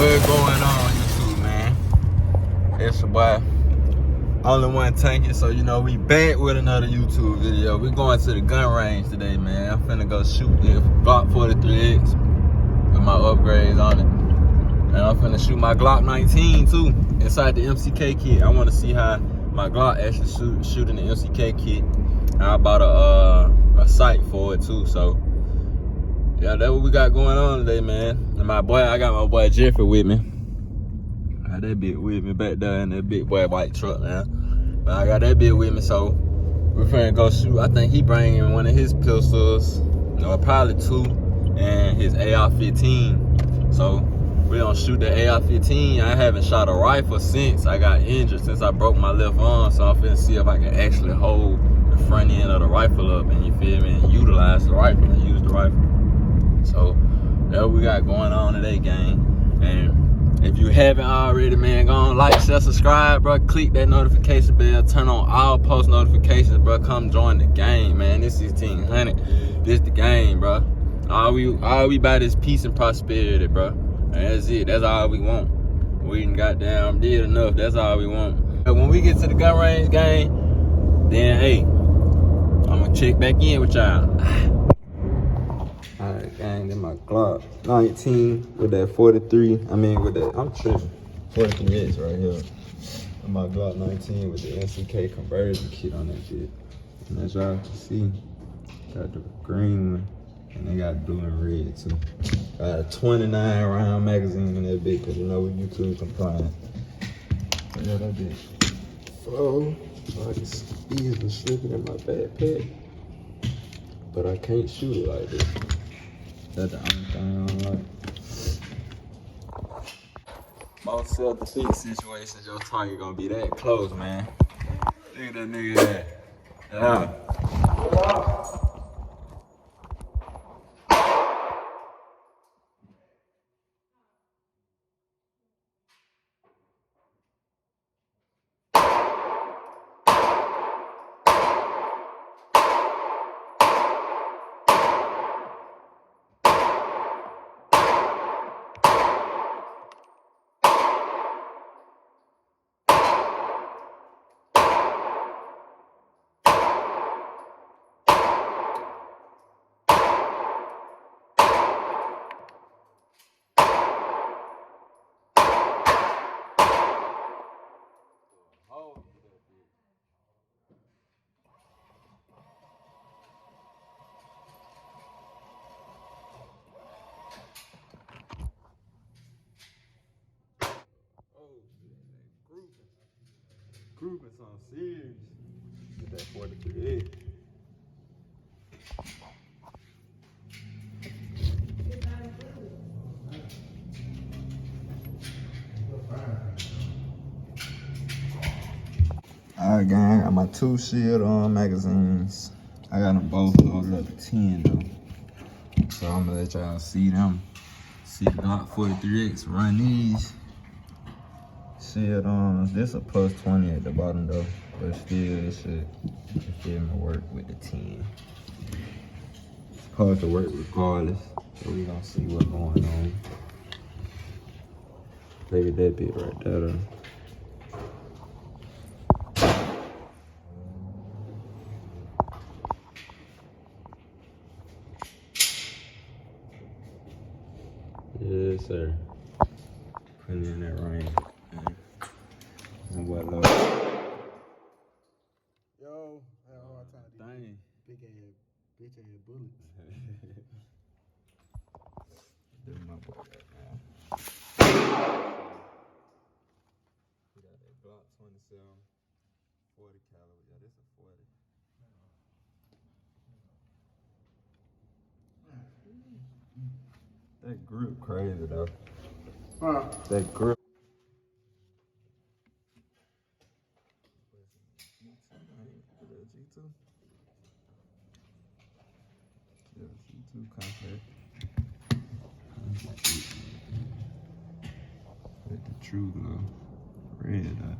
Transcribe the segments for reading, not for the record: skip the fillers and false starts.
What's going on, YouTube, man? It's your boy, Only One Tanky. So, you know, we back with another YouTube video. We going to the gun range today, man. I'm finna go shoot the Glock 43X with my upgrades on it. And I'm finna shoot my Glock 19 too, inside the MCK kit. I wanna see how my Glock actually shooting the MCK kit. And I bought a sight for it too, so yeah, that's what we got going on today, man. And I got my boy Jeffrey with me. I got that bit with me back there in that big boy white truck, man. But I got that bit with me, so we're finna go shoot. I think he bringing one of his pistols, or probably two, and his AR-15. So we gonna shoot the AR-15. I haven't shot a rifle since I got injured, since I broke my left arm. So I'm finna see if I can actually hold the front end of the rifle up, and you feel me, and utilize the rifle and use the rifle. So that's what we got going on today, gang. And if you haven't already, man, go on, like, share, subscribe, bro. Click that notification bell, turn on all post notifications, bro. Come join the game, man. This is 1600. This the game, bro. All we about is peace and prosperity, bro. And that's it. That's all we want. We ain't goddamn did enough. That's all we want. And when we get to the gun range, gang, then hey, I'm gonna check back in with y'all. Alright, gang, then my Glock 19 with that 43. With that, I'm tripping. 43X right here. And my Glock 19 with the NCK conversion kit on that shit. And as y'all can see, got the green one, and they got blue and red too. Got a 29 round magazine in that bitch, cause you know we YouTube compliant. But yeah, that bitch. So I can easily slip it in my backpack, but I can't shoot it like this. That's the only thing I don't like. Most self-defeat situations, your target gonna be that close, man. Look at that nigga there. Yeah. Grouping some serious. Get that 43. Alright, gang, I got my 2 shield on magazines. I got them both loaded up to 10 though. So I'm gonna let y'all see them. See the Glock 43X run these. Shield on. This a plus 20 at the bottom though. But still, this shit, you feel me, work with the 10. It's supposed to work regardless. So we gonna see what's going on. Look at that bit right there though. Yes, sir. Putting in that range. And what low? Yo, I had a hard time. Dang. Bitch ass bullets. This my boy right now. We got that Glock 27, 40 caliber. Yeah, this is a 40. That grip crazy though. Huh? That grip. G2 compact. With the true glow. Red dot.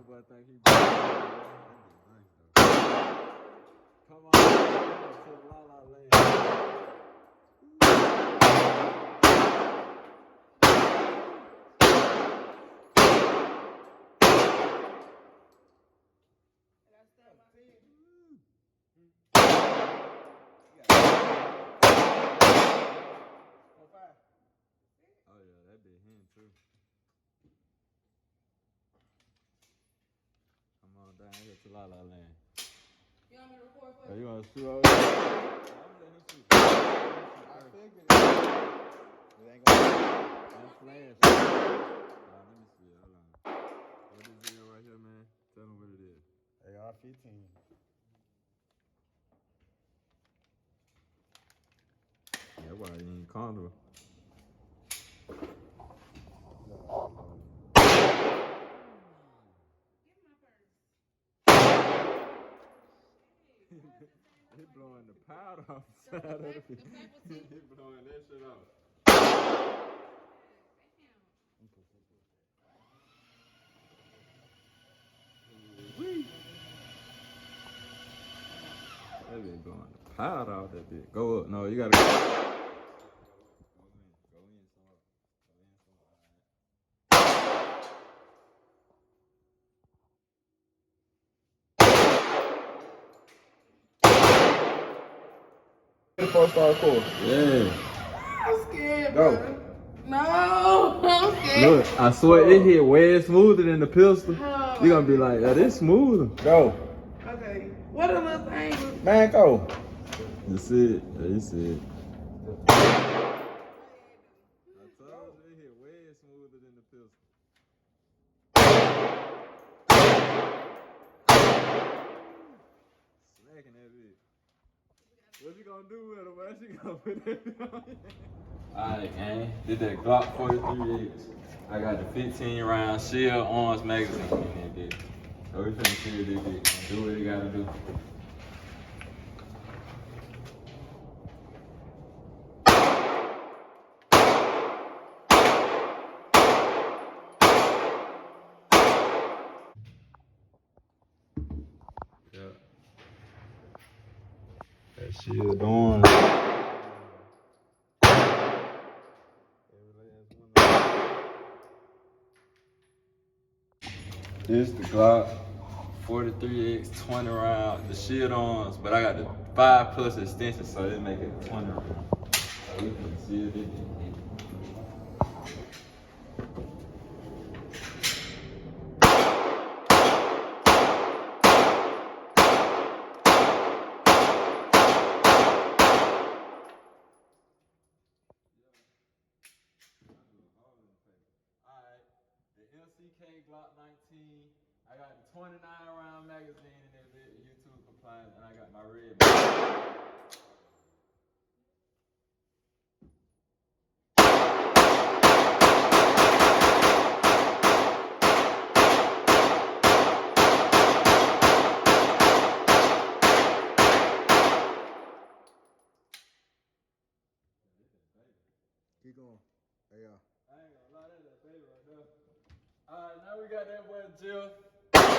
boy think he nice though. Come on, to the La La Land. Oh yeah, that big him too. Come on down here to La La Land. You want me to record for Oh, you? you want to shoot over there? I'm letting him shoot. I figured it. It ain't gonna I'm flashing. Let me see. Hold on. What is this right here, man? Tell me what it is. AR-15. Yeah, why you ain't comfortable? He blowing the powder off the side of it. He blowing that shit off. Wee. That bitch blowing the powder off that bitch. Go up. No, you gotta go. Go in. Go in some more. Go in some more. The 4-star course. Yeah. I'm scared, Go. bro. No, I'm scared. Look, I swear it hit way smoother than the pistol. Oh, You gonna be like, yeah, this smoother. Go. Okay. What a little thing. Man, go. You see it. Yeah, you see it. I told you it hit way smoother than the pistol. Smacking that bitch. What you gonna do with her, man? She gonna put that on you. Alright, gang. Did that Glock 43X. I got the 15 round Shield Arms magazine in that bitch. So we finna see what this bitch gonna do what it gotta do. Yeah. That Shield Arms. This the Glock 43X 20 round, the Shield Arms, but I got the 5+ extension, so it make it 20 round. So we can see it in. Alright, the LCK Glock 19. I got the 29 round magazine in that bit, YouTube compliant, and I got my red magazine. Keep going. There you go. I ain't gonna lie, that's that baby right there. Alright, now we got that boy Jill. That's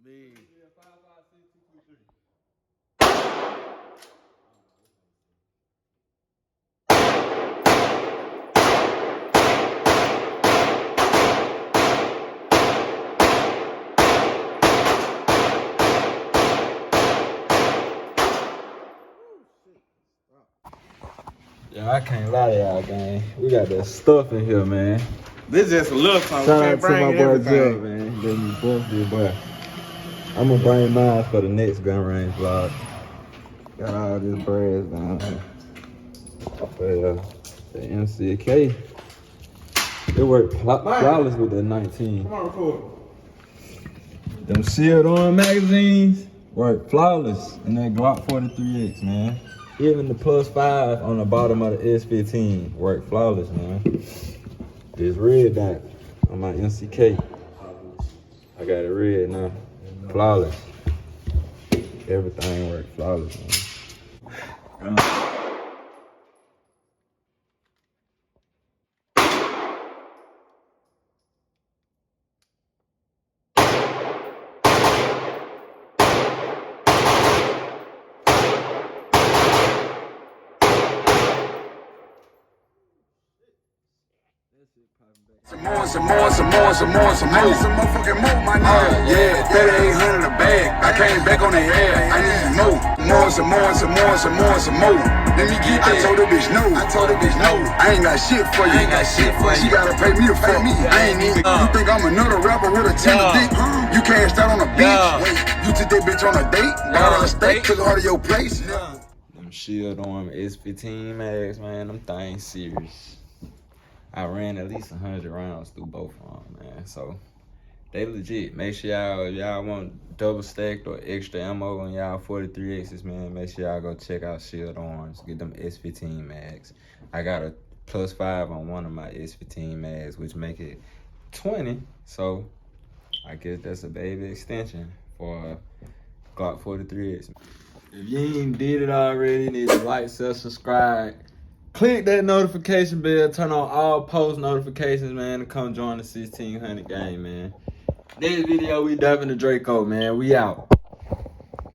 me. 55623. Yeah, I can't lie to y'all, gang. We got that stuff in here, man. This is just a little something. Shout We out can't to my bring boy everything. Jill, man. Let me bust this boy. I'm gonna bring mine for the next Gunrange vlog. Got all this brass down here. But the MCK, it worked flawless with the 19. Come on, record. Them Shield On magazines work flawless in that Glock 43X, man. Even the +5 on the bottom of the S15 work flawless, man. This red dot on my MCK. I got it red now. Flawless. Everything worked flawless, man. Some more, motherfucking more, my nigga. Yeah, 3,800 a bag. I came back on the air. I need more. Some more. Let me get that. I told the bitch no. I ain't got shit for you. She gotta pay me to fuck me. I ain't even. You think I'm another rapper with a tender dick? You can't start on a bitch. Wait, you took that bitch on a date? Got her a steak, took her to your place. Them shield on S15 mags, man. Them things serious. I ran at least 100 rounds through both of them, man. So they legit. Make sure y'all want double stacked or extra ammo on y'all 43Xs, man. Make sure y'all go check out Shield Arms. Get them S15 mags. I got a +5 on one of my S15 mags, which make it 20. So I guess that's a baby extension for Glock 43X. If you ain't did it already, you need to like, subscribe. Click that notification bell, turn on all post notifications, man, and come join the 1600 game, man. Next video, we dumping the Draco, man. We out.